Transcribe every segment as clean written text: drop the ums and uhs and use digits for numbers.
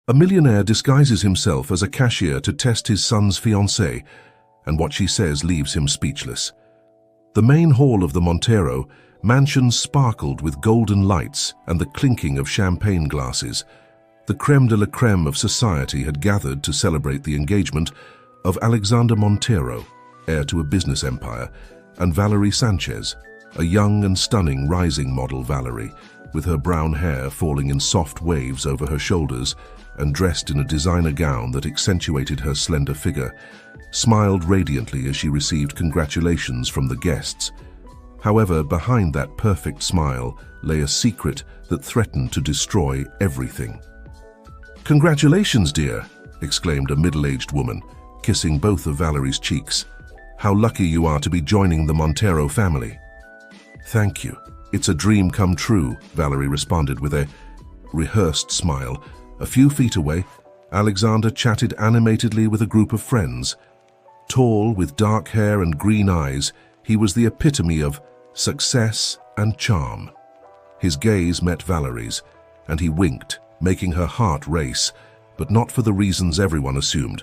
A millionaire disguises himself as a cashier to test his son's fiancée, and what she says leaves him speechless. The main hall of the Montero mansion sparkled with golden lights and the clinking of champagne glasses. The crème de la crème of society had gathered to celebrate the engagement of Alexander Montero, heir to a business empire, and Valerie Sanchez, a young and stunning rising model. Valerie, with her brown hair falling in soft waves over her shoulders and dressed in a designer gown that accentuated her slender figure, smiled radiantly as she received congratulations from the guests. However, behind that perfect smile lay a secret that threatened to destroy everything. "Congratulations, dear," exclaimed a middle-aged woman, kissing both of Valerie's cheeks. "How lucky you are to be joining the Montero family." "Thank you. It's a dream come true," Valerie responded with a rehearsed smile. A few feet away, Alexander chatted animatedly with a group of friends. Tall, with dark hair and green eyes, he was the epitome of success and charm. His gaze met Valerie's, and he winked, making her heart race, but not for the reasons everyone assumed.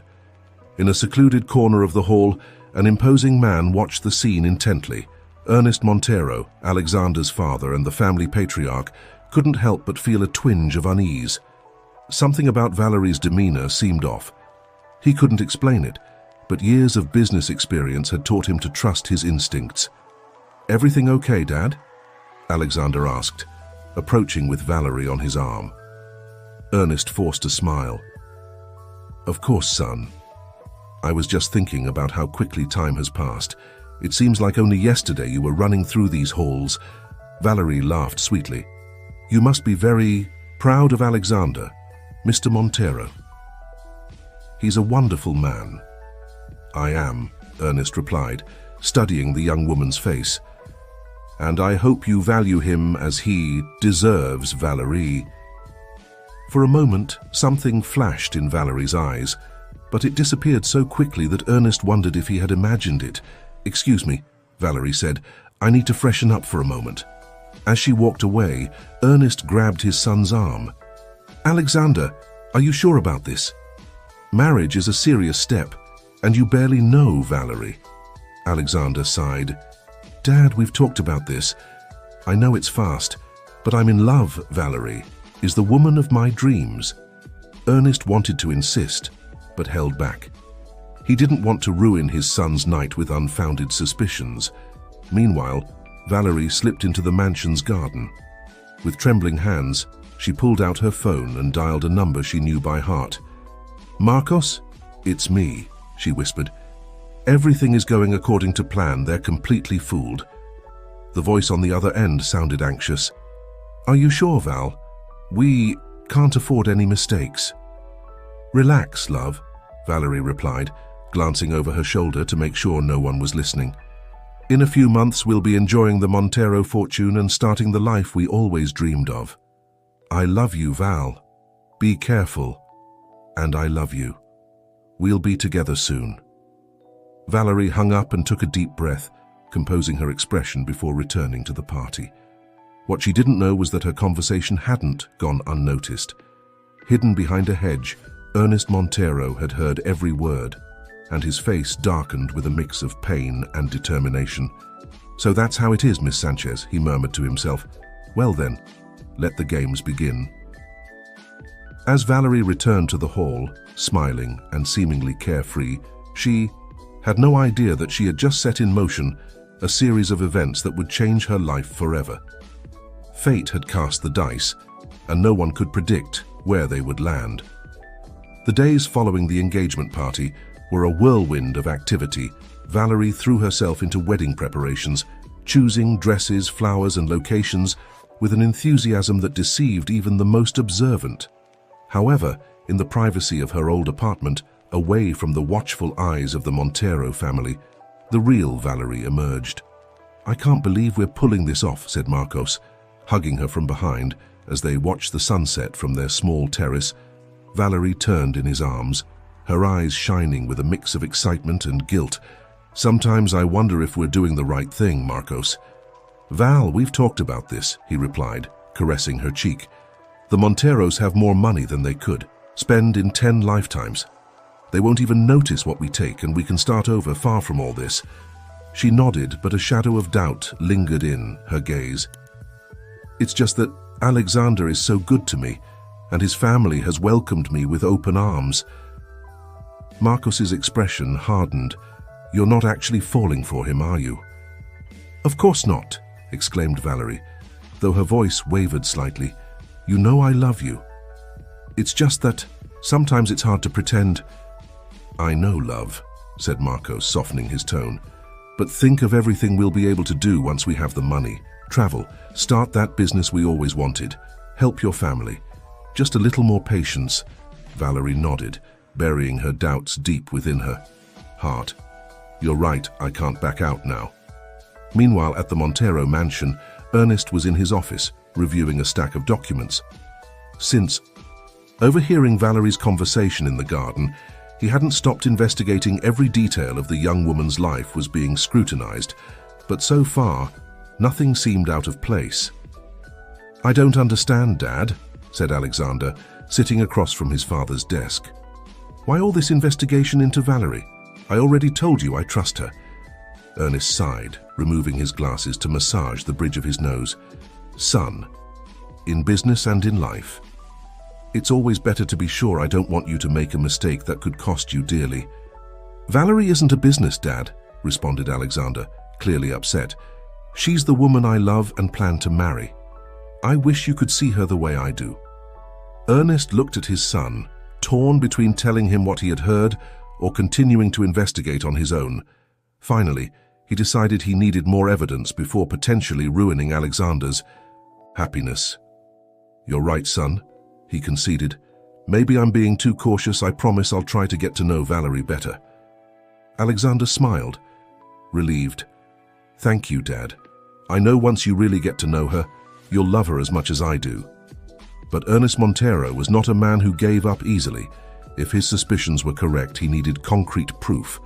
In a secluded corner of the hall, an imposing man watched the scene intently. Ernest Montero, Alexander's father and the family patriarch, couldn't help but feel a twinge of unease. Something about Valerie's demeanor seemed off. He couldn't explain it, but years of business experience had taught him to trust his instincts. "Everything okay, Dad?" Alexander asked, approaching with Valerie on his arm. Ernest forced a smile. "Of course, son. I was just thinking about how quickly time has passed. It seems like only yesterday you were running through these halls." Valerie laughed sweetly. "You must be very proud of Alexander, Mr. Montero. He's a wonderful man." "I am," Ernest replied, studying the young woman's face. "And I hope you value him as he deserves, Valerie." For a moment, something flashed in Valerie's eyes, but it disappeared so quickly that Ernest wondered if he had imagined it. "Excuse me," Valerie said. "I need to freshen up for a moment." As she walked away, Ernest grabbed his son's arm. "Alexander, are you sure about this? Marriage is a serious step, and you barely know Valerie." Alexander sighed. "Dad, we've talked about this. I know it's fast, but I'm in love. Valerie is the woman of my dreams." Ernest wanted to insist, but held back. He didn't want to ruin his son's night with unfounded suspicions. Meanwhile, Valerie slipped into the mansion's garden. With trembling hands, she pulled out her phone and dialed a number she knew by heart. "Marcos? It's me," she whispered. "Everything is going according to plan. They're completely fooled." The voice on the other end sounded anxious. "Are you sure, Val? We can't afford any mistakes." "Relax, love," Valerie replied, glancing over her shoulder to make sure no one was listening. "In a few months we'll be enjoying the Montero fortune and starting the life we always dreamed of. I love you, Val. Be careful. And I love you. We'll be together soon." Valerie hung up and took a deep breath, composing her expression before returning to the party. What she didn't know was that her conversation hadn't gone unnoticed. Hidden behind a hedge, Ernest Montero had heard every word, and his face darkened with a mix of pain and determination. "So that's how it is, Miss Sanchez," he murmured to himself. "Well then, let the games begin." As Valerie returned to the hall, smiling and seemingly carefree, she had no idea that she had just set in motion a series of events that would change her life forever. Fate had cast the dice, and no one could predict where they would land. The days following the engagement party were a whirlwind of activity. Valerie threw herself into wedding preparations, choosing dresses, flowers, and locations with an enthusiasm that deceived even the most observant. However, in the privacy of her old apartment, away from the watchful eyes of the Montero family, the real Valerie emerged. "I can't believe we're pulling this off," said Marcos, hugging her from behind as they watched the sunset from their small terrace. Valerie turned in his arms, her eyes shining with a mix of excitement and guilt. "Sometimes I wonder if we're doing the right thing, Marcos." "Val, we've talked about this," he replied, caressing her cheek. "The Monteros have more money than they could. Spend in 10 lifetimes. They won't even notice what we take, and we can start over far from all this. She nodded, but a shadow of doubt lingered in her gaze. It's just that Alexander is so good to me, and his family has welcomed me with open arms. Marcos's expression hardened. You're not actually falling for him, are you? Of course not, exclaimed Valerie, though her voice wavered slightly. You know I love you. It's just that sometimes it's hard to pretend. I know, love, said Marcos, softening his tone. But think of everything we'll be able to do once we have the money. Travel, start that business we always wanted, help your family. Just a little more patience. Valerie nodded, burying her doubts deep within her heart. You're right, I can't back out now. Meanwhile, at the Montero mansion, Ernest was in his office, reviewing a stack of documents. Since overhearing Valerie's conversation in the garden, he hadn't stopped investigating every detail of the young woman's life was being scrutinized, but so far, nothing seemed out of place. I don't understand, Dad, said Alexander, sitting across from his father's desk. Why all this investigation into Valerie? I already told you I trust her. Ernest sighed, removing his glasses to massage the bridge of his nose. Son, in business and in life, it's always better to be sure. I don't want you to make a mistake that could cost you dearly. Valerie isn't a business, Dad, responded Alexander, clearly upset. She's the woman I love and plan to marry. I wish you could see her the way I do. Ernest looked at his son, torn between telling him what he had heard or continuing to investigate on his own. Finally, he decided he needed more evidence before potentially ruining Alexander's happiness. You're right, son, he conceded. Maybe I'm being too cautious. I promise I'll try to get to know Valerie better. Alexander smiled, relieved. Thank you, Dad. I know once you really get to know her, you'll love her as much as I do. But Ernest Montero was not a man who gave up easily. If his suspicions were correct, he needed concrete proof,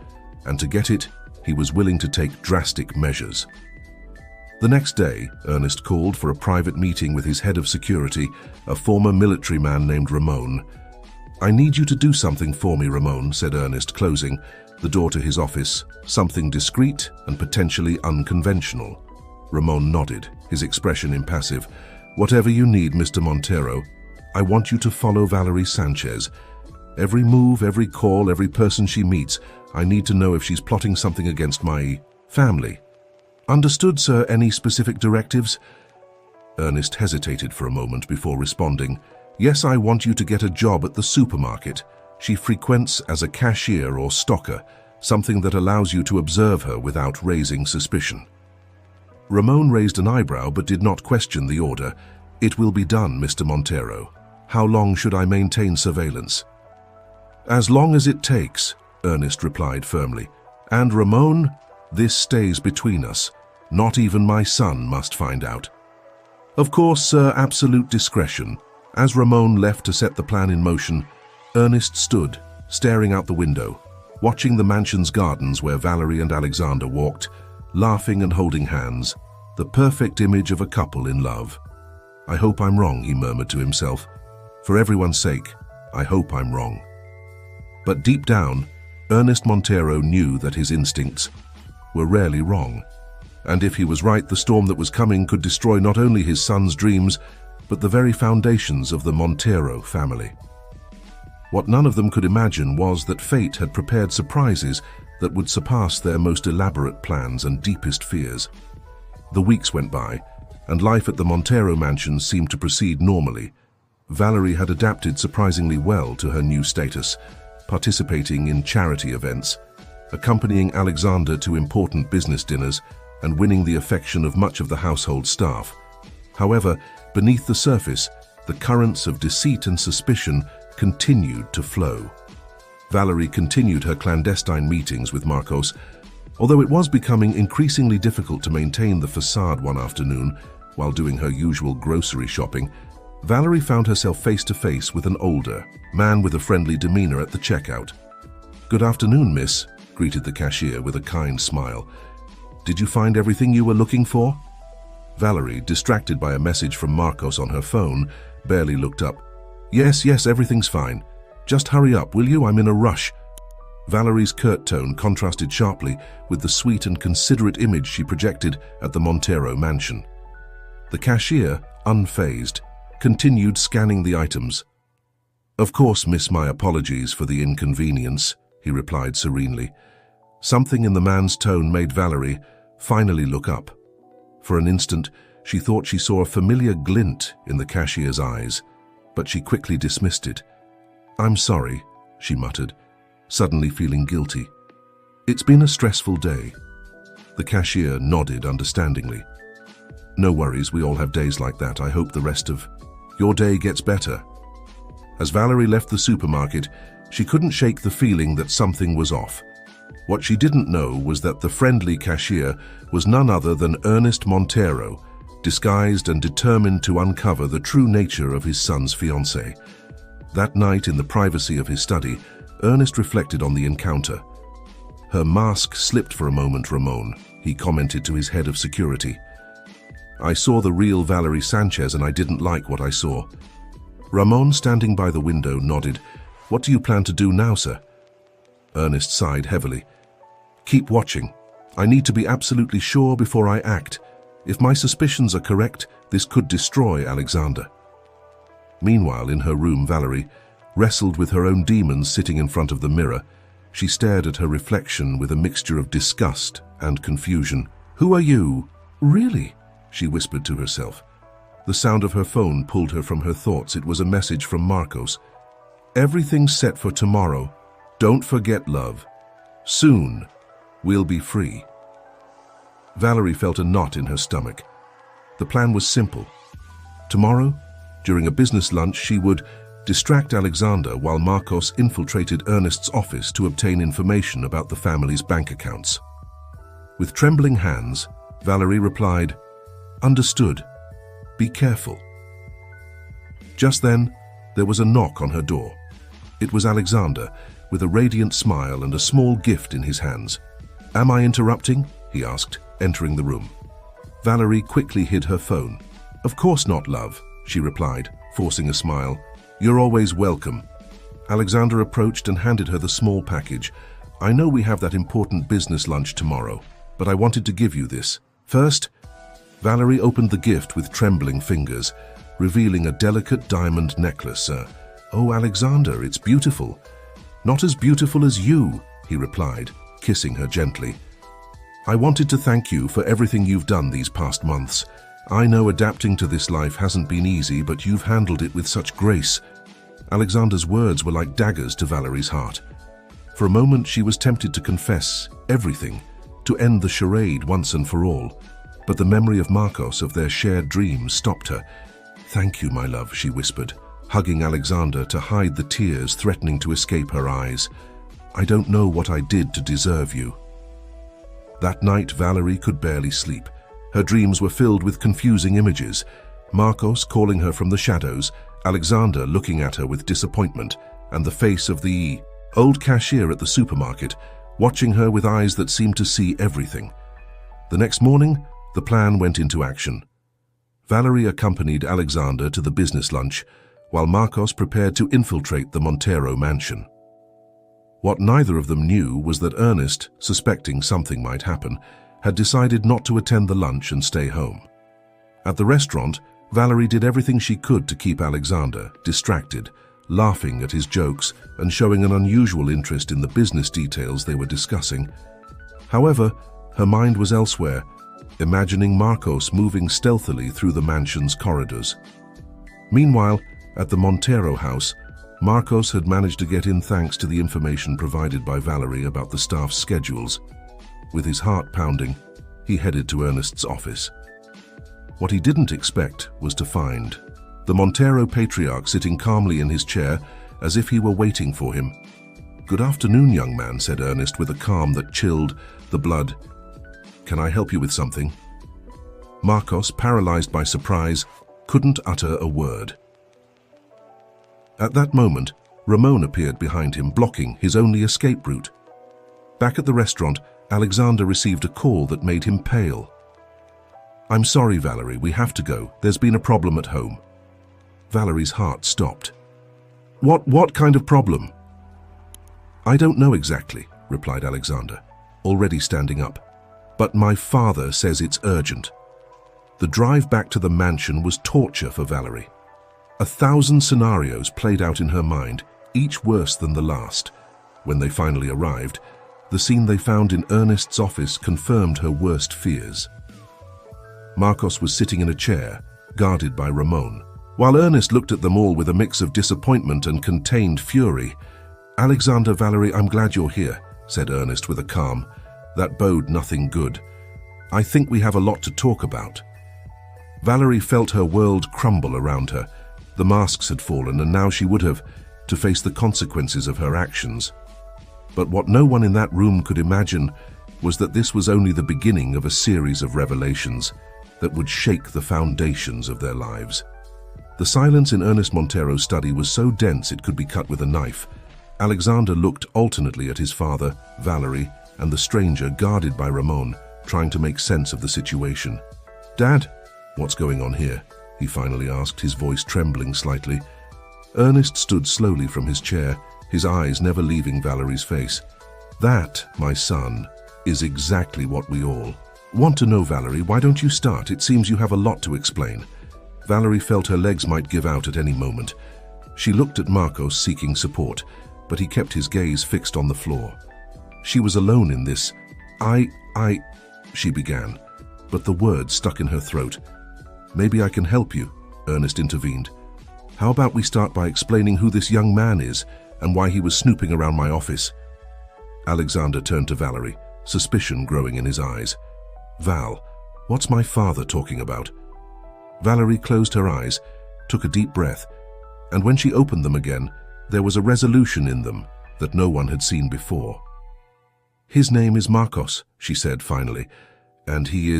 and to get it, he was willing to take drastic measures. The next day, Ernest called for a private meeting with his head of security, a former military man named Ramon. I need you to do something for me, Ramon, said Ernest, closing the door to his office, something discreet and potentially unconventional. Ramon nodded, his expression impassive. Whatever you need, Mr. Montero. I want you to follow Valerie Sanchez. Every move, every call, every person she meets, I need to know if she's plotting something against my family. Understood, sir. Any specific directives? Ernest hesitated for a moment before responding. Yes, I want you to get a job at the supermarket. She frequents as a cashier or stocker, something that allows you to observe her without raising suspicion. Ramon raised an eyebrow but did not question the order. It will be done, Mr. Montero. How long should I maintain surveillance? As long as it takes, Ernest replied firmly. And Ramon, this stays between us. Not even my son must find out. Of course, sir, absolute discretion. As Ramon left to set the plan in motion, Ernest stood, staring out the window, watching the mansion's gardens where Valerie and Alexander walked, laughing and holding hands, the perfect image of a couple in love. I hope I'm wrong, he murmured to himself. For everyone's sake, I hope I'm wrong. But deep down, Ernest Montero knew that his instincts were rarely wrong. And if he was right, the storm that was coming could destroy not only his son's dreams, but the very foundations of the Montero family. What none of them could imagine was that fate had prepared surprises that would surpass their most elaborate plans and deepest fears. The weeks went by, and life at the Montero mansion seemed to proceed normally. Valerie had adapted surprisingly well to her new status, participating in charity events, accompanying Alexander to important business dinners, and winning the affection of much of the household staff. However, beneath the surface, the currents of deceit and suspicion continued to flow. Valerie continued her clandestine meetings with Marcos, although it was becoming increasingly difficult to maintain the facade one afternoon while doing her usual grocery shopping. Valerie found herself face to face with an older man with a friendly demeanor at the checkout. Good afternoon, miss, greeted the cashier with a kind smile. Did you find everything you were looking for? Valerie, distracted by a message from Marcos on her phone, barely looked up. Yes, everything's fine. Just hurry up, will you? I'm in a rush." Valerie's curt tone contrasted sharply with the sweet and considerate image she projected at the Montero mansion. The cashier, unfazed, continued scanning the items. "Of course, miss, my apologies for the inconvenience," he replied serenely. Something in the man's tone made Valerie finally look up. For an instant, she thought she saw a familiar glint in the cashier's eyes, but she quickly dismissed it. "I'm sorry," she muttered, suddenly feeling guilty. "It's been a stressful day." The cashier nodded understandingly. "No worries, we all have days like that. I hope the rest of your day gets better." As Valerie left the supermarket, she couldn't shake the feeling that something was off. What she didn't know was that the friendly cashier was none other than Ernest Montero, disguised and determined to uncover the true nature of his son's fiancée. That night, in the privacy of his study, Ernest reflected on the encounter. "Her mask slipped for a moment, Ramon," he commented to his head of security. "I saw the real Valerie Sanchez and I didn't like what I saw." Ramon, standing by the window, nodded. "What do you plan to do now, sir?" Ernest sighed heavily. "Keep watching. I need to be absolutely sure before I act. If my suspicions are correct, this could destroy Alexander." Meanwhile, in her room, Valerie wrestled with her own demons sitting in front of the mirror. She stared at her reflection with a mixture of disgust and confusion. "Who are you? Really?" she whispered to herself. The sound of her phone pulled her from her thoughts. It was a message from Marcos. "Everything's set for tomorrow. Don't forget, love. Soon, we'll be free." Valerie felt a knot in her stomach. The plan was simple. Tomorrow, during a business lunch, she would distract Alexander while Marcos infiltrated Ernest's office to obtain information about the family's bank accounts. With trembling hands, Valerie replied, "Understood. Be careful." Just then, there was a knock on her door. It was Alexander, with a radiant smile and a small gift in his hands. "Am I interrupting?" he asked, entering the room. Valerie quickly hid her phone. "Of course not, love," she replied, forcing a smile. "You're always welcome." Alexander approached and handed her the small package. "I know we have that important business lunch tomorrow, but I wanted to give you this. First." Valerie opened the gift with trembling fingers, revealing a delicate diamond necklace. "Oh, Alexander, it's beautiful." "Not as beautiful as you," he replied, kissing her gently. "I wanted to thank you for everything you've done these past months. I know adapting to this life hasn't been easy, but you've handled it with such grace." Alexander's words were like daggers to Valerie's heart. For a moment, she was tempted to confess everything, to end the charade once and for all. But the memory of Marcos, of their shared dreams, stopped her. "Thank you, my love," she whispered, hugging Alexander to hide the tears threatening to escape her eyes. "I don't know what I did to deserve you." That night, Valerie could barely sleep. Her dreams were filled with confusing images. Marcos calling her from the shadows, Alexander looking at her with disappointment, and the face of the old cashier at the supermarket, watching her with eyes that seemed to see everything. The next morning, the plan went into action. Valerie accompanied Alexander to the business lunch, while Marcos prepared to infiltrate the Montero mansion. What neither of them knew was that Ernest, suspecting something might happen, had decided not to attend the lunch and stay home. At the restaurant, Valerie did everything she could to keep Alexander distracted, laughing at his jokes and showing an unusual interest in the business details they were discussing. However, her mind was elsewhere, imagining Marcos moving stealthily through the mansion's corridors. Meanwhile, at the Montero house, Marcos had managed to get in thanks to the information provided by Valerie about the staff's schedules. With his heart pounding, he headed to Ernest's office. What he didn't expect was to find the Montero patriarch sitting calmly in his chair as if he were waiting for him. "Good afternoon, young man," said Ernest with a calm that chilled the blood. "Can I help you with something?" Marcos, paralyzed by surprise, couldn't utter a word. At that moment, Ramon appeared behind him, blocking his only escape route. Back at the restaurant, Alexander received a call that made him pale. "I'm sorry, Valerie, we have to go. There's been a problem at home." Valerie's heart stopped. What kind of problem? I don't know exactly, replied Alexander, already standing up. But my father says it's urgent. The drive back to the mansion was torture for Valerie. 1,000 scenarios played out in her mind, each worse than the last. When they finally arrived, the scene they found in Ernest's office confirmed her worst fears. Marcos was sitting in a chair, guarded by Ramon. While Ernest looked at them all with a mix of disappointment and contained fury, "Alexander, Valerie, I'm glad you're here," said Ernest with a calm that bode nothing good. "I think we have a lot to talk about." Valerie felt her world crumble around her. The masks had fallen, and now she would have to face the consequences of her actions. But what no one in that room could imagine was that this was only the beginning of a series of revelations that would shake the foundations of their lives. The silence in Ernest Montero's study was so dense it could be cut with a knife. Alexander looked alternately at his father, Valerie, and the stranger guarded by Ramon, trying to make sense of the situation. "Dad, what's going on here?" he finally asked, his voice trembling slightly. Ernest stood slowly from his chair, his eyes never leaving Valerie's face. "That, my son, is exactly what we all want to know, Valerie. Why don't you start? It seems you have a lot to explain." Valerie felt her legs might give out at any moment. She looked at Marcos, seeking support, but he kept his gaze fixed on the floor. She was alone in this. She began, but the words stuck in her throat. "Maybe I can help you," Ernest intervened. "How about we start by explaining who this young man is and why he was snooping around my office?" Alexander turned to Valerie, suspicion growing in his eyes. "Val, what's my father talking about?" Valerie closed her eyes, took a deep breath, and when she opened them again, there was a resolution in them that no one had seen before. "His name is Marcos," she said finally, "and he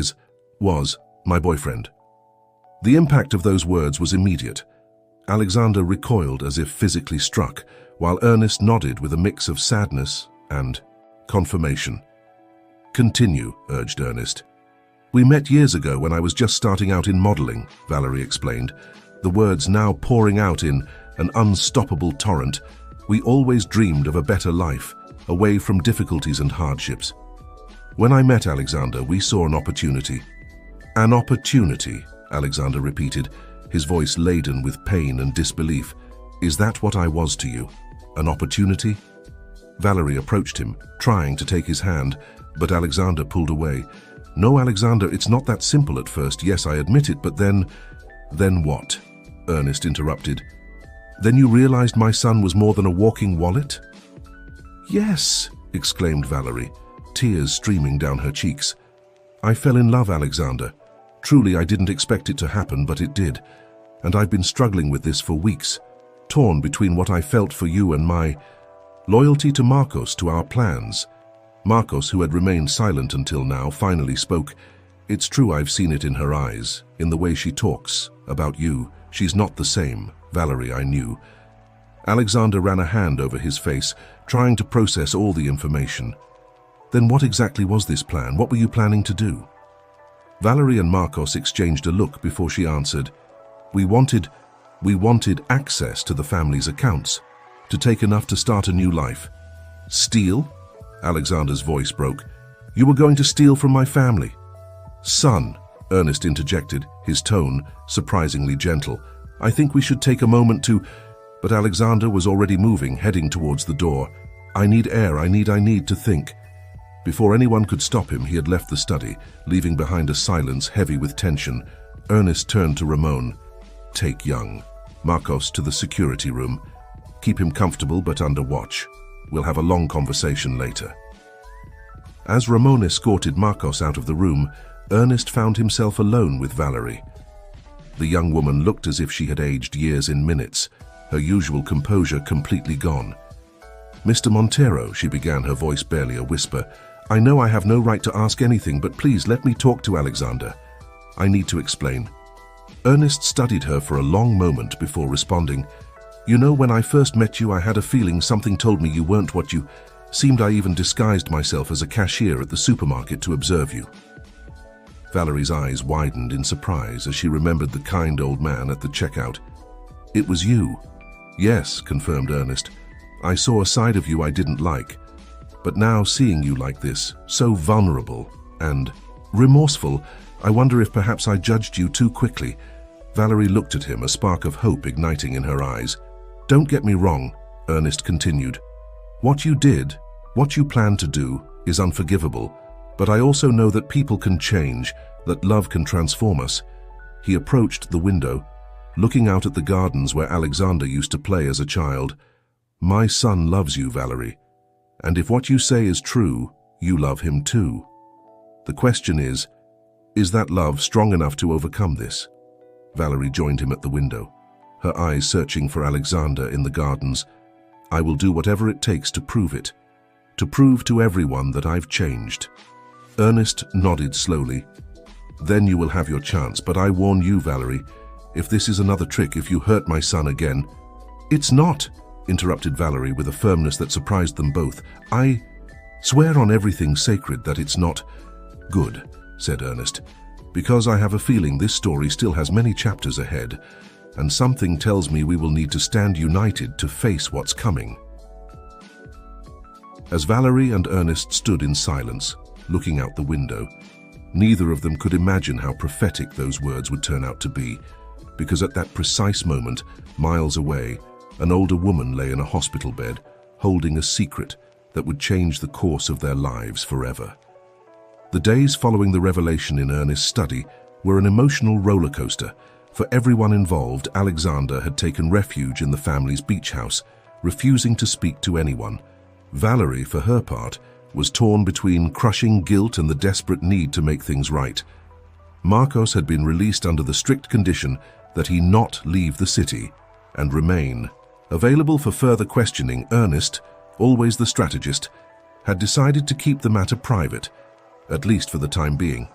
was my boyfriend." The impact of those words was immediate. Alexander recoiled as if physically struck, while Ernest nodded with a mix of sadness and confirmation. "Continue," urged Ernest. "We met years ago when I was just starting out in modeling," Valerie explained, the words now pouring out in an unstoppable torrent. "We always dreamed of a better life, away from difficulties and hardships. When I met Alexander, we saw an opportunity." "An opportunity," Alexander repeated, his voice laden with pain and disbelief. "Is that what I was to you? An opportunity?" Valerie approached him, trying to take his hand, but Alexander pulled away. "No, Alexander, it's not that simple at first. Yes, I admit it, but then..." "Then what?" Ernest interrupted. "Then you realized my son was more than a walking wallet?" "Yes," exclaimed Valerie, tears streaming down her cheeks. "I fell in love, Alexander. Truly, I didn't expect it to happen, but it did. And I've been struggling with this for weeks, torn between what I felt for you and my loyalty to Marcos, to our plans." Marcos, who had remained silent until now, finally spoke. "It's true, I've seen it in her eyes, in the way she talks about you. She's not the same Valerie I knew." Alexander ran a hand over his face, trying to process all the information. "Then what exactly was this plan? What were you planning to do?" Valerie and Marcos exchanged a look before she answered. We wanted access to the family's accounts, to take enough to start a new life." "Steal?" Alexander's voice broke. "You were going to steal from my family?" "Son," Ernest interjected, his tone surprisingly gentle, "I think we should take a moment to..." But Alexander was already moving, heading towards the door. "I need air, I need to think." Before anyone could stop him, he had left the study, leaving behind a silence heavy with tension. Ernest turned to Ramon. "Take young Marcos to the security room. Keep him comfortable but under watch. We'll have a long conversation later." As Ramon escorted Marcos out of the room, Ernest found himself alone with Valerie. The young woman looked as if she had aged years in minutes, her usual composure completely gone. "Mr. Montero," she began, her voice barely a whisper, "I know I have no right to ask anything, but please let me talk to Alexander. I need to explain." Ernest studied her for a long moment before responding. "You know, when I first met you, I had a feeling something told me you weren't what you seemed. I even disguised myself as a cashier at the supermarket to observe you." Valerie's eyes widened in surprise as she remembered the kind old man at the checkout. "It was you. Yes, confirmed Ernest. I saw a side of you I didn't like. But now seeing you like this, so vulnerable and remorseful, I wonder if perhaps I judged you too quickly. Valerie looked at him, a spark of hope igniting in her eyes. Don't get me wrong, Ernest continued. What you did, what you planned to do, is unforgivable. But I also know that people can change, that love can transform us. He approached the window, looking out at the gardens where Alexander used to play as a child. My son loves you, Valerie. And if what you say is true, you love him too. The question is that love strong enough to overcome this? Valerie joined him at the window, her eyes searching for Alexander in the gardens. I will do whatever it takes to prove it, to prove to everyone that I've changed. Ernest nodded slowly. Then you will have your chance, but I warn you, Valerie, if this is another trick, if you hurt my son again— It's not, interrupted Valerie with a firmness that surprised them both. I swear on everything sacred that it's not. Good, said Ernest, because I have a feeling this story still has many chapters ahead, and something tells me we will need to stand united to face what's coming. As Valerie and Ernest stood in silence, looking out the window, neither of them could imagine how prophetic those words would turn out to be, because at that precise moment, miles away, an older woman lay in a hospital bed, holding a secret that would change the course of their lives forever. The days following the revelation in Ernest's study were an emotional roller coaster. For everyone involved, Alexander had taken refuge in the family's beach house, refusing to speak to anyone. Valerie, for her part, was torn between crushing guilt and the desperate need to make things right. Marcos had been released under the strict condition that he not leave the city and remain. Available for further questioning, Ernest, always the strategist, had decided to keep the matter private, at least for the time being.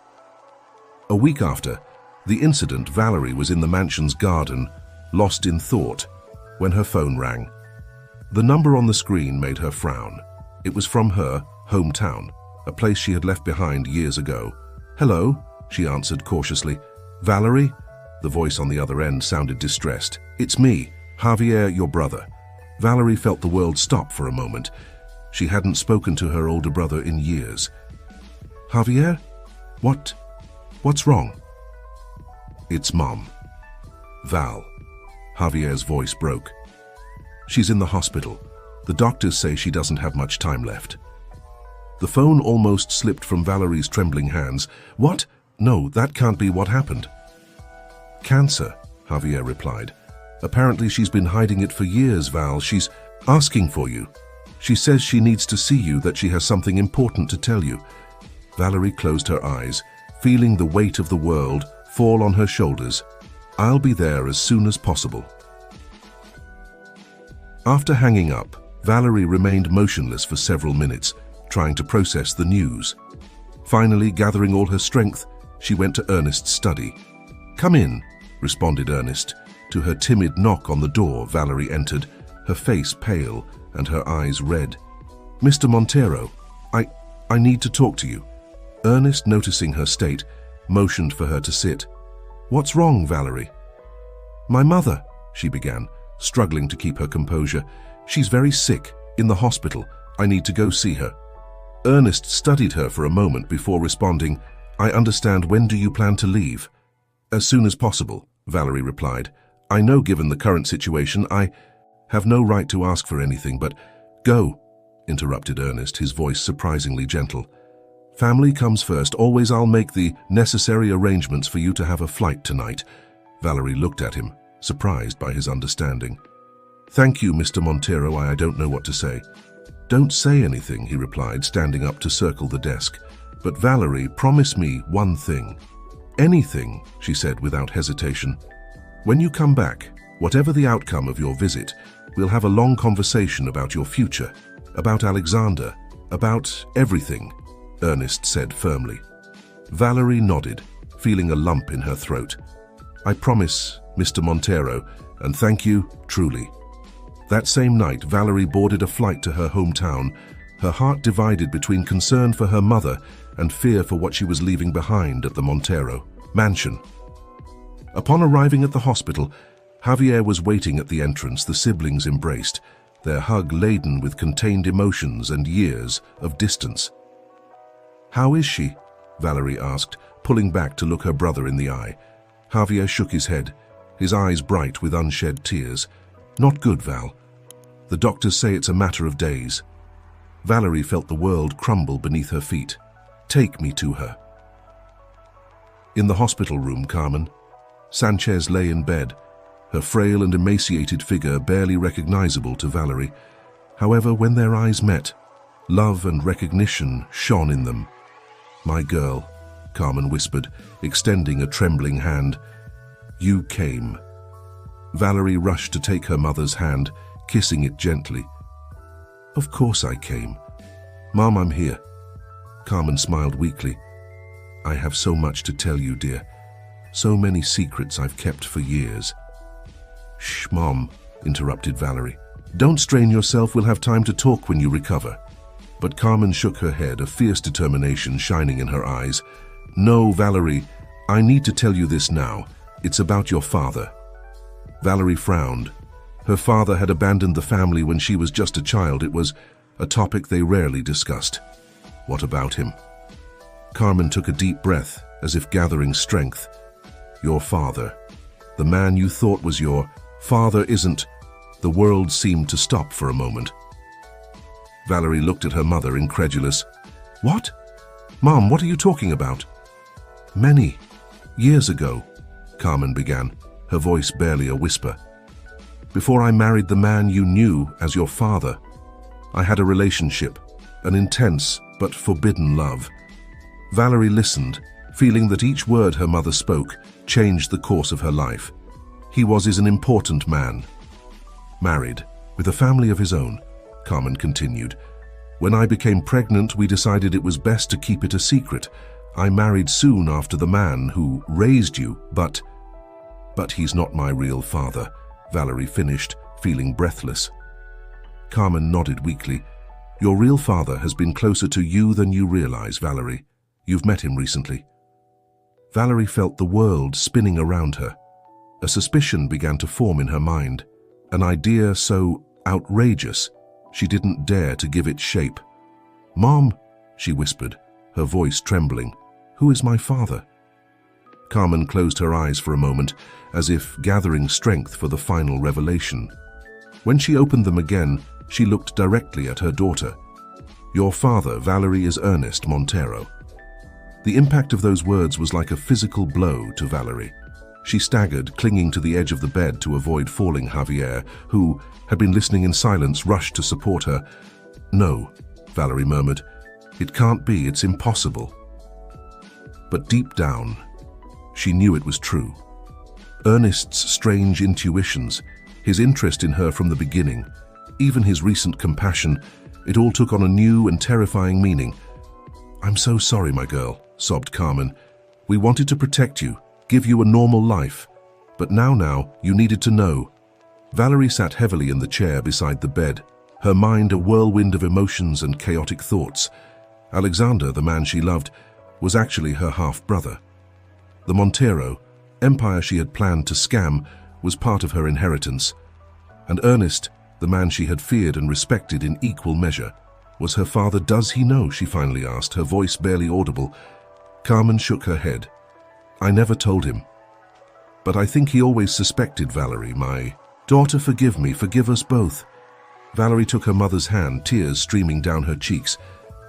A week after the incident, Valerie was in the mansion's garden, lost in thought, when her phone rang. The number on the screen made her frown. It was from her hometown, a place she had left behind years ago. Hello, she answered cautiously. Valerie? The voice on the other end sounded distressed. It's me, Javier, your brother. Valerie felt the world stop for a moment. She hadn't spoken to her older brother in years. Javier? What's wrong? It's Mom. Val. Javier's voice broke. She's in the hospital. The doctors say she doesn't have much time left. The phone almost slipped from Valerie's trembling hands. What? No, that can't be what happened. Cancer, Javier replied. Apparently she's been hiding it for years, Val. She's asking for you. She says she needs to see you, that she has something important to tell you. Valerie closed her eyes, feeling the weight of the world fall on her shoulders. I'll be there as soon as possible. After hanging up, Valerie remained motionless for several minutes, trying to process the news. Finally, gathering all her strength, she went to Ernest's study. Come in, responded Ernest. To her timid knock on the door, Valerie entered, her face pale and her eyes red. Mr. Montero, I need to talk to you. Ernest, noticing her state, motioned for her to sit. What's wrong, Valerie? My mother, she began, struggling to keep her composure. She's very sick, in the hospital. I need to go see her. Ernest studied her for a moment before responding, I understand. When do you plan to leave? As soon as possible, Valerie replied. I know given the current situation, I have no right to ask for anything, but go, interrupted Ernest, his voice surprisingly gentle. Family comes first. Always. I'll make the necessary arrangements for you to have a flight tonight. Valerie looked at him, surprised by his understanding. Thank you, Mr. Montero. I don't know what to say. Don't say anything, he replied, standing up to circle the desk. But Valerie, promise me one thing. Anything, she said without hesitation. When you come back, whatever the outcome of your visit, we'll have a long conversation about your future, about Alexander, about everything, Ernest said firmly. Valerie nodded, feeling a lump in her throat. I promise, Mr. Montero, and thank you, truly. That same night, Valerie boarded a flight to her hometown, her heart divided between concern for her mother and fear for what she was leaving behind at the Montero mansion. Upon arriving at the hospital, Javier was waiting at the entrance. The siblings embraced, their hug laden with contained emotions and years of distance. "How is she?" Valerie asked, pulling back to look her brother in the eye. Javier shook his head, his eyes bright with unshed tears. "Not good, Val. The doctors say it's a matter of days." Valerie felt the world crumble beneath her feet. "Take me to her." In the hospital room, Carmen, Sanchez lay in bed, her frail and emaciated figure barely recognizable to Valerie. However, when their eyes met, love and recognition shone in them. "My girl," Carmen whispered, extending a trembling hand. "You came." Valerie rushed to take her mother's hand, kissing it gently. "Of course I came. Mom, I'm here." Carmen smiled weakly. "I have so much to tell you, dear. So many secrets I've kept for years." "Shh, Mom," interrupted Valerie. "Don't strain yourself. We'll have time to talk when you recover." But Carmen shook her head, a fierce determination shining in her eyes. "No, Valerie, I need to tell you this now. It's about your father." Valerie frowned. Her father had abandoned the family when she was just a child. It was a topic they rarely discussed. "What about him?" Carmen took a deep breath, as if gathering strength. "Your father. The man you thought was your father isn't." The world seemed to stop for a moment. Valerie looked at her mother, incredulous. "What? Mom, what are you talking about?" "Many years ago," Carmen began, her voice barely a whisper. "Before I married the man you knew as your father, I had a relationship, an intense but forbidden love." Valerie listened, feeling that each word her mother spoke changed the course of her life. "He is an important man. Married, with a family of his own," Carmen continued. "When I became pregnant, we decided it was best to keep it a secret. I married soon after the man who raised you, but he's not my real father," Valerie finished, feeling breathless. Carmen nodded weakly. "Your real father has been closer to you than you realize, Valerie. You've met him recently." Valerie felt the world spinning around her. A suspicion began to form in her mind, an idea so outrageous she didn't dare to give it shape. "Mom," she whispered, her voice trembling, "who is my father?" Carmen closed her eyes for a moment, as if gathering strength for the final revelation. When she opened them again, she looked directly at her daughter. "Your father, Valerie, is Ernest Montero." The impact of those words was like a physical blow to Valerie. She staggered, clinging to the edge of the bed to avoid falling. Javier, who had been listening in silence, rushed to support her. "No," Valerie murmured. "It can't be. It's impossible." But deep down, she knew it was true. Ernest's strange intuitions, his interest in her from the beginning, even his recent compassion, it all took on a new and terrifying meaning. "I'm so sorry, my girl," sobbed Carmen. "We wanted to protect you, give you a normal life. But now, you needed to know." Valerie sat heavily in the chair beside the bed, her mind a whirlwind of emotions and chaotic thoughts. Alexander, the man she loved, was actually her half-brother. The Montero, empire she had planned to scam, was part of her inheritance. And Ernest, the man she had feared and respected in equal measure, was her father. "Does he know?" she finally asked, her voice barely audible. Carmen shook her head. "I never told him. But I think he always suspected, Valerie. My daughter, forgive me, forgive us both." Valerie took her mother's hand, tears streaming down her cheeks.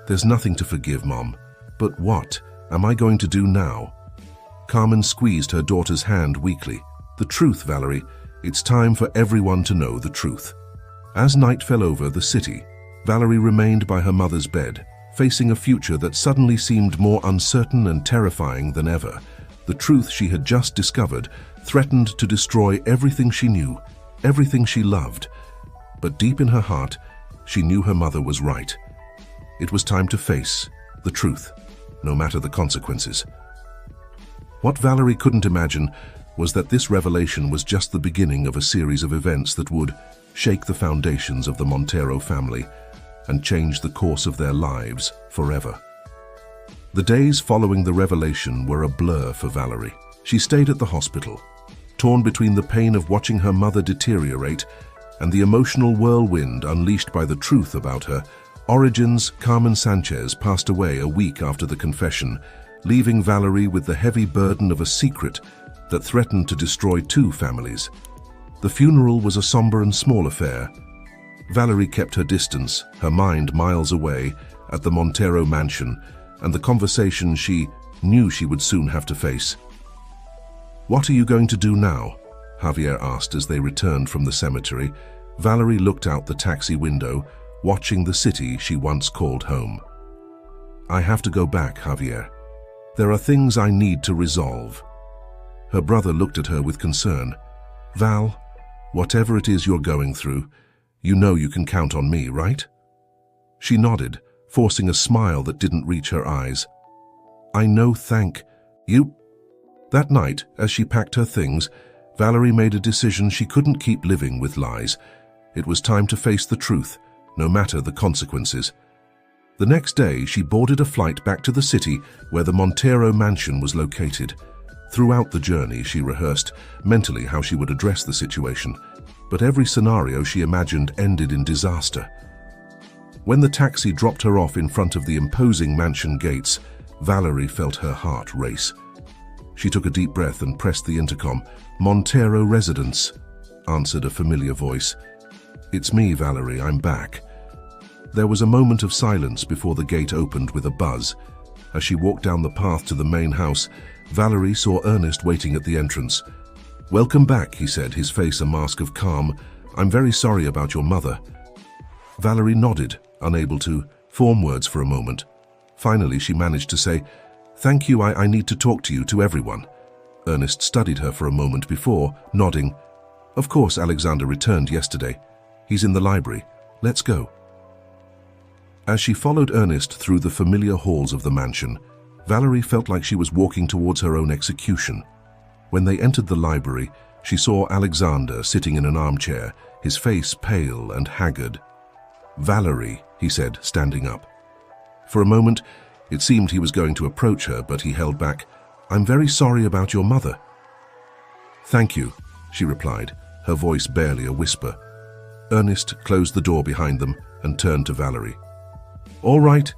"There's nothing to forgive, Mom. But what am I going to do now?" Carmen squeezed her daughter's hand weakly. "The truth, Valerie. It's time for everyone to know the truth." As night fell over the city, Valerie remained by her mother's bed, facing a future that suddenly seemed more uncertain and terrifying than ever. The truth she had just discovered threatened to destroy everything she knew, everything she loved. But deep in her heart, she knew her mother was right. It was time to face the truth, no matter the consequences. What Valerie couldn't imagine was that this revelation was just the beginning of a series of events that would shake the foundations of the Montero family and change the course of their lives forever. The days following the revelation were a blur for Valerie. She stayed at the hospital, torn between the pain of watching her mother deteriorate and the emotional whirlwind unleashed by the truth about her origins. Carmen Sanchez passed away a week after the confession, leaving Valerie with the heavy burden of a secret that threatened to destroy two families. The funeral was a somber and small affair. Valerie kept her distance, her mind miles away, at the Montero mansion, and the conversation she knew she would soon have to face. "What are you going to do now?" Javier asked as they returned from the cemetery. Valerie looked out the taxi window, watching the city she once called home. "I have to go back, Javier. There are things I need to resolve." Her brother looked at her with concern. "Val, whatever it is you're going through, you know you can count on me, right?" She nodded, forcing a smile that didn't reach her eyes. "I know, thank you." That night, as she packed her things, Valerie made a decision she couldn't keep living with lies. It was time to face the truth, no matter the consequences. The next day, she boarded a flight back to the city where the Montero mansion was located. Throughout the journey, she rehearsed mentally how she would address the situation, but every scenario she imagined ended in disaster. When the taxi dropped her off in front of the imposing mansion gates, Valerie felt her heart race. She took a deep breath and pressed the intercom. "Montero Residence," answered a familiar voice. "It's me, Valerie, I'm back." There was a moment of silence before the gate opened with a buzz. As she walked down the path to the main house, Valerie saw Ernest waiting at the entrance. "Welcome back," he said, his face a mask of calm. "I'm very sorry about your mother." Valerie nodded, unable to form words for a moment. Finally, she managed to say, "Thank you, I need to talk to you, to everyone." Ernest studied her for a moment before, nodding. "Of course, Alexander returned yesterday. He's in the library. Let's go." As she followed Ernest through the familiar halls of the mansion, Valerie felt like she was walking towards her own execution. When they entered the library, she saw Alexander sitting in an armchair, his face pale and haggard. "Valerie," he said, standing up. For a moment, it seemed he was going to approach her, but he held back. "I'm very sorry about your mother." "Thank you," she replied, her voice barely a whisper. Ernest closed the door behind them and turned to Valerie. "All right,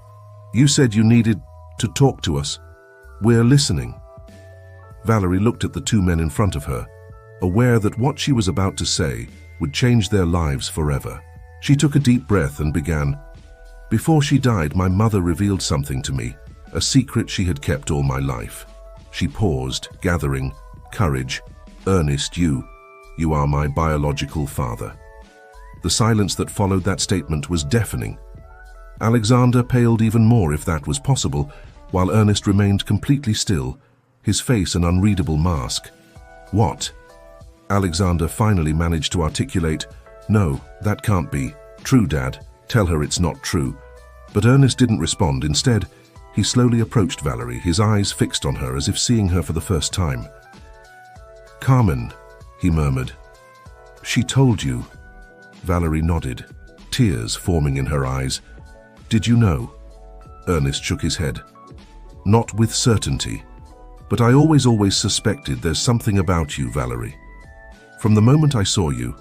you said you needed to talk to us. We're listening." Valerie looked at the two men in front of her, aware that what she was about to say would change their lives forever. She took a deep breath and began. "Before she died, my mother revealed something to me, a secret she had kept all my life." She paused, gathering courage. "Ernest, you are my biological father." The silence that followed that statement was deafening. Alexander paled even more, if that was possible, while Ernest remained completely still, his face an unreadable mask. "What?" Alexander finally managed to articulate. "No, that can't be. True, Dad. Tell her it's not true." But Ernest didn't respond. Instead, he slowly approached Valerie, his eyes fixed on her as if seeing her for the first time. "Carmen," he murmured. "She told you." Valerie nodded, tears forming in her eyes. "Did you know?" Ernest shook his head. "Not with certainty, but I always suspected there's something about you, Valerie. From the moment I saw you,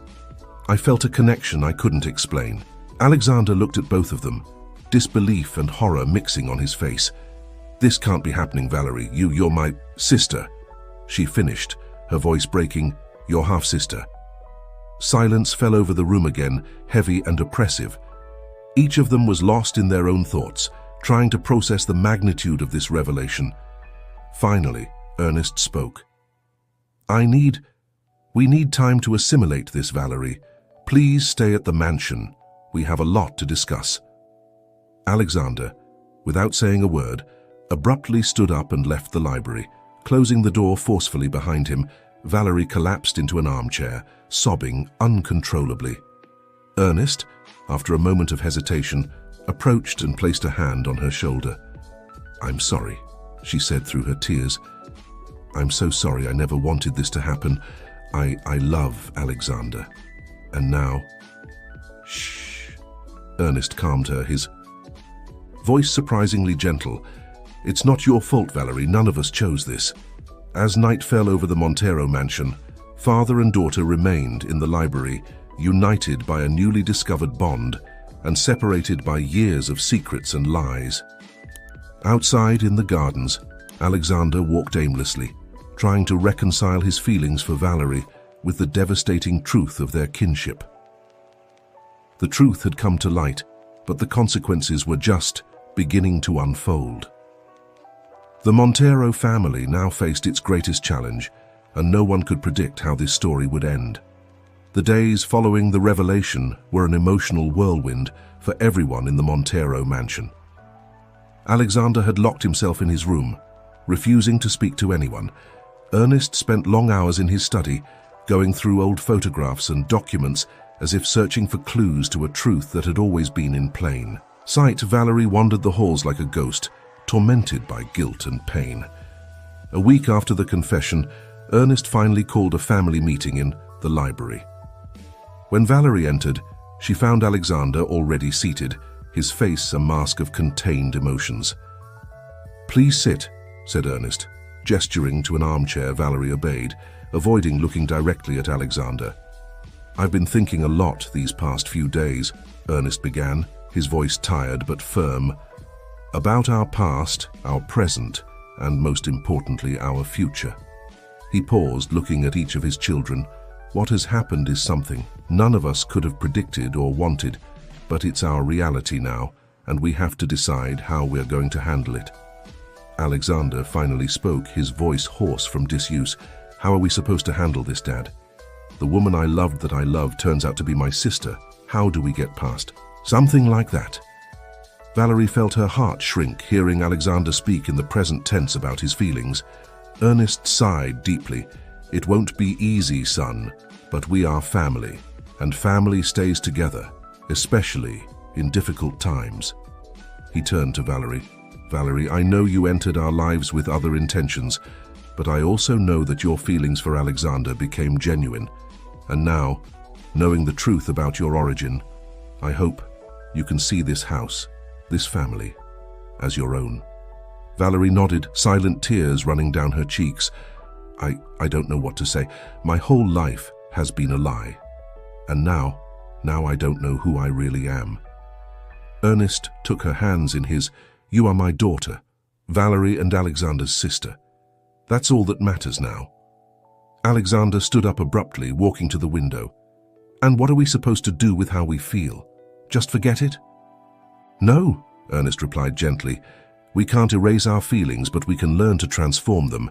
I felt a connection I couldn't explain." Alexander looked at both of them, disbelief and horror mixing on his face. "This can't be happening, Valerie. You're my sister," she finished, her voice breaking. "Your half-sister." Silence fell over the room again, heavy and oppressive. Each of them was lost in their own thoughts, trying to process the magnitude of this revelation. Finally, Ernest spoke. We need time to assimilate this, Valerie. Please stay at the mansion. We have a lot to discuss." Alexander, without saying a word, abruptly stood up and left the library. Closing the door forcefully behind him, Valerie collapsed into an armchair, sobbing uncontrollably. Ernest, after a moment of hesitation, approached and placed a hand on her shoulder. "I'm sorry," she said through her tears. "I'm so sorry. I never wanted this to happen. I love Alexander. And now..." "Shh." Ernest calmed her, his voice surprisingly gentle. "It's not your fault, Valerie. None of us chose this." As night fell over the Montero mansion, Father and daughter remained in the library, united by a newly discovered bond and separated by years of secrets and lies. Outside in the gardens, Alexander walked aimlessly, trying to reconcile his feelings for Valerie with the devastating truth of their kinship. The truth had come to light, but the consequences were just beginning to unfold. The Montero family now faced its greatest challenge, and no one could predict how this story would end. The days following the revelation were an emotional whirlwind for everyone in the Montero mansion. Alexander had locked himself in his room, refusing to speak to anyone. Ernest spent long hours in his study, going through old photographs and documents as if searching for clues to a truth that had always been in plain sight. Valerie wandered the halls like a ghost, tormented by guilt and pain. A week after the confession, Ernest finally called a family meeting in the library. When Valerie entered, she found Alexander already seated, his face a mask of contained emotions. "Please sit," said Ernest. Gesturing to an armchair, Valerie obeyed, avoiding looking directly at Alexander. "I've been thinking a lot these past few days," Ernest began, his voice tired but firm, "about our past, our present, and most importantly, our future." He paused, looking at each of his children. "What has happened is something none of us could have predicted or wanted, but it's our reality now, and we have to decide how we're going to handle it." Alexander finally spoke, his voice hoarse from disuse. "How are we supposed to handle this, Dad? The woman I loved that I love turns out to be my sister. How do we get past something like that?" Valerie felt her heart shrink, hearing Alexander speak in the present tense about his feelings. Ernest sighed deeply. "It won't be easy, son, but we are family, and family stays together, especially in difficult times." He turned to Valerie. "Valerie, I know you entered our lives with other intentions, but I also know that your feelings for Alexander became genuine. And now, knowing the truth about your origin, I hope you can see this house, this family, as your own." Valerie nodded, silent tears running down her cheeks. I don't know what to say. My whole life has been a lie. And now I don't know who I really am." Ernest took her hands in his. "You are my daughter, Valerie and Alexander's sister. That's all that matters now." Alexander stood up abruptly, walking to the window. "And what are we supposed to do with how we feel? Just forget it?" "No," Ernest replied gently. "We can't erase our feelings, but we can learn to transform them.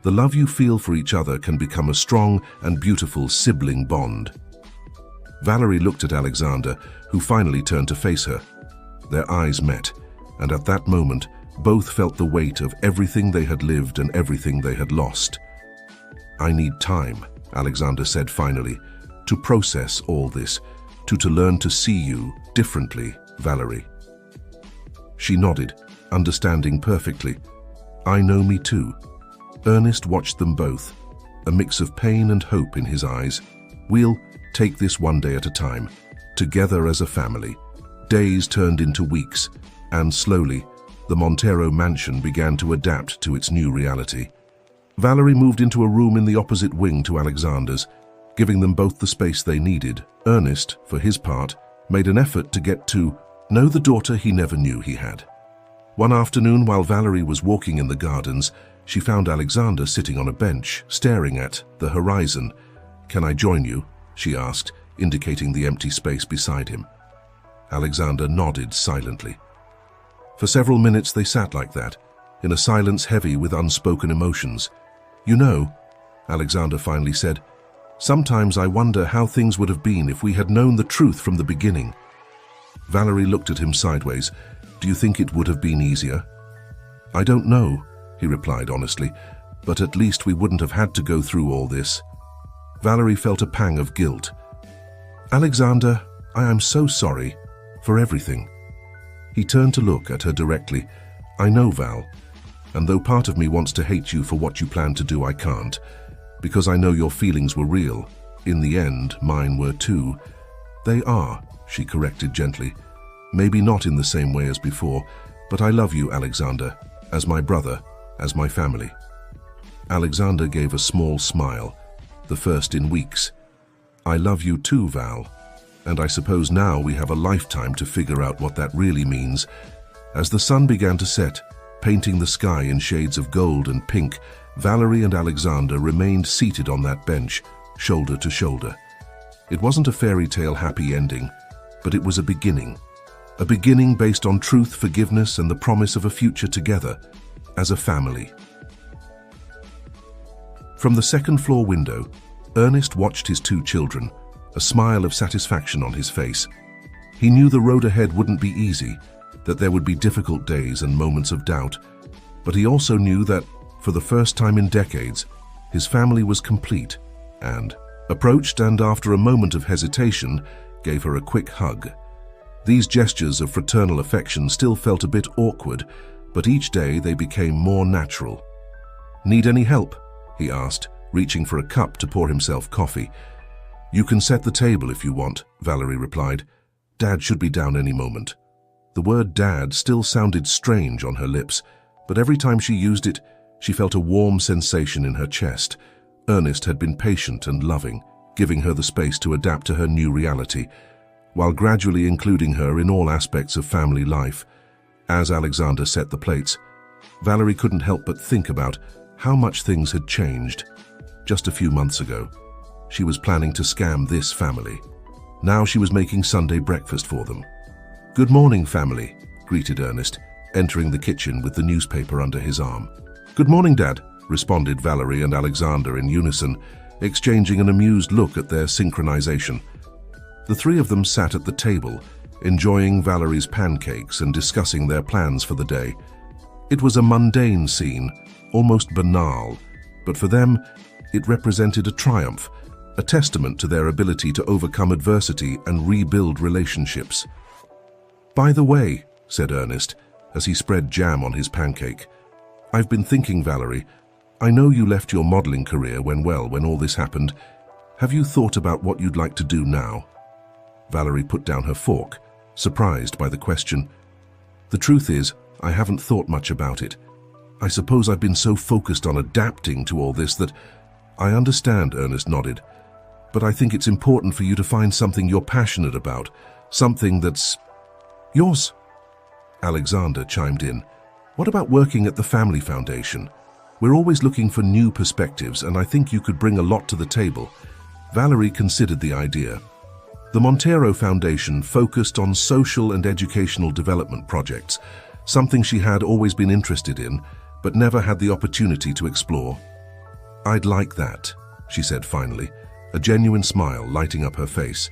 The love you feel for each other can become a strong and beautiful sibling bond." Valerie looked at Alexander, who finally turned to face her. Their eyes met, and at that moment, both felt the weight of everything they had lived and everything they had lost. "I need time," Alexander said finally, "to process all this, to learn to see you differently, Valerie." She nodded, understanding perfectly. "I know me too." Ernest watched them both, a mix of pain and hope in his eyes. "We'll take this one day at a time, together as a family." Days turned into weeks, and slowly, the Montero mansion began to adapt to its new reality. Valerie moved into a room in the opposite wing to Alexander's, giving them both the space they needed. Ernest, for his part, made an effort to get to know the daughter he never knew he had. One afternoon, while Valerie was walking in the gardens, she found Alexander sitting on a bench, staring at the horizon. "Can I join you?" she asked, indicating the empty space beside him. Alexander nodded silently. For several minutes they sat like that, in a silence heavy with unspoken emotions. "You know," Alexander finally said, "sometimes I wonder how things would have been if we had known the truth from the beginning." Valerie looked at him sideways. "Do you think it would have been easier?" "I don't know," he replied honestly, "but at least we wouldn't have had to go through all this." Valerie felt a pang of guilt. "Alexander, I am so sorry for everything." He turned to look at her directly. "I know, Val, and though part of me wants to hate you for what you plan to do, I can't, because I know your feelings were real. In the end, mine were too." "They are," she corrected gently. "Maybe not in the same way as before, but I love you, Alexander, as my brother, as my family." Alexander gave a small smile. the first in weeks. "I love you too, Val. And I suppose now we have a lifetime to figure out what that really means." As the sun began to set, painting the sky in shades of gold and pink, Valerie and Alexander remained seated on that bench, shoulder to shoulder. It wasn't a fairy tale happy ending, but it was a beginning. A beginning based on truth, forgiveness, and the promise of a future together, as a family. From the second-floor window, Ernest watched his two children, a smile of satisfaction on his face. He knew the road ahead wouldn't be easy, that there would be difficult days and moments of doubt, but he also knew that, for the first time in decades, his family was complete, and approached and, after a moment of hesitation, gave her a quick hug. These gestures of fraternal affection still felt a bit awkward, but each day they became more natural. "Need any help?" he asked, reaching for a cup to pour himself coffee. "You can set the table if you want," Valerie replied. "Dad should be down any moment." The word "dad" still sounded strange on her lips, but every time she used it, she felt a warm sensation in her chest. Ernest had been patient and loving, giving her the space to adapt to her new reality, while gradually including her in all aspects of family life. As Alexander set the plates, Valerie couldn't help but think about how much things had changed. Just a few months ago, she was planning to scam this family. Now she was making Sunday breakfast for them. "Good morning, family," greeted Ernest, entering the kitchen with the newspaper under his arm. "Good morning, Dad," responded Valerie and Alexander in unison, exchanging an amused look at their synchronization. The three of them sat at the table, enjoying Valerie's pancakes and discussing their plans for the day. It was a mundane scene, almost banal, but for them, it represented a triumph, a testament to their ability to overcome adversity and rebuild relationships. "By the way," said Ernest, as he spread jam on his pancake, "I've been thinking, Valerie, I know you left your modeling career when all this happened. Have you thought about what you'd like to do now?" Valerie put down her fork, surprised by the question. "The truth is, I haven't thought much about it. I suppose I've been so focused on adapting to all this that—" "I understand," Ernest nodded, "but I think it's important for you to find something you're passionate about, something that's yours." Alexander chimed in. "What about working at the Family Foundation? We're always looking for new perspectives, and I think you could bring a lot to the table." Valerie considered the idea. The Montero Foundation focused on social and educational development projects, something she had always been interested in, but never had the opportunity to explore. "I'd like that," she said finally, a genuine smile lighting up her face.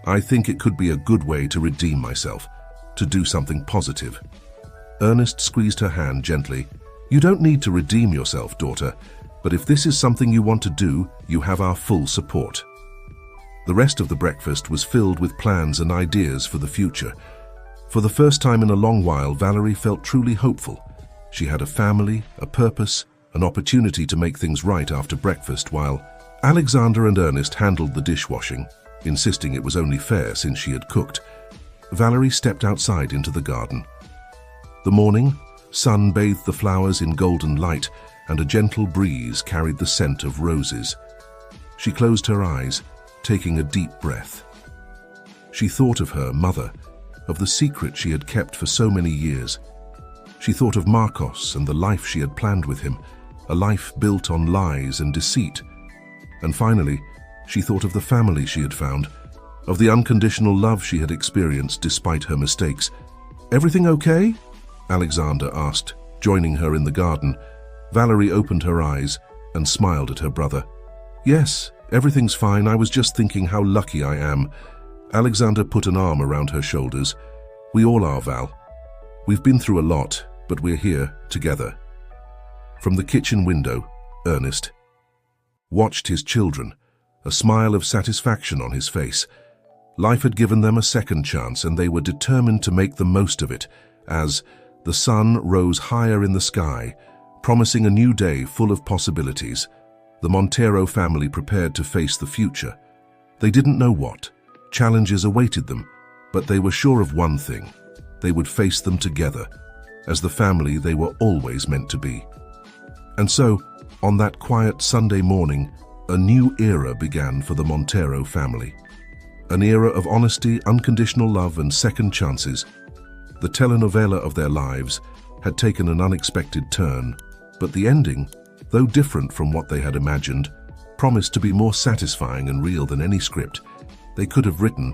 "I think it could be a good way to redeem myself, to do something positive." Ernest squeezed her hand gently. "You don't need to redeem yourself, daughter, but if this is something you want to do, you have our full support." The rest of the breakfast was filled with plans and ideas for the future. For the first time in a long while, Valerie felt truly hopeful. She had a family, a purpose, an opportunity to make things right after breakfast, while Alexander and Ernest handled the dishwashing, insisting it was only fair since she had cooked. Valerie stepped outside into the garden. The morning sun bathed the flowers in golden light, and a gentle breeze carried the scent of roses. She closed her eyes, taking a deep breath. She thought of her mother, of the secret she had kept for so many years. She thought of Marcos and the life she had planned with him, a life built on lies and deceit. And finally, she thought of the family she had found, of the unconditional love she had experienced despite her mistakes. "Everything okay?" Alexander asked, joining her in the garden. Valerie opened her eyes and smiled at her brother. "Yes, everything's fine. I was just thinking how lucky I am." Alexander put an arm around her shoulders. "We all are, Val. We've been through a lot, but we're here together." From the kitchen window, Ernest watched his children, a smile of satisfaction on his face. Life had given them a second chance, and they were determined to make the most of it, as the sun rose higher in the sky, promising a new day full of possibilities. The Montero family prepared to face the future. They didn't know what challenges awaited them, but they were sure of one thing: they would face them together, as the family they were always meant to be. And so, on that quiet Sunday morning, A new era began for the Montero family. An era of honesty, unconditional love, and second chances. The telenovela of their lives had taken an unexpected turn, but the ending, though different from what they had imagined, promised to be more satisfying and real than any script they could have written.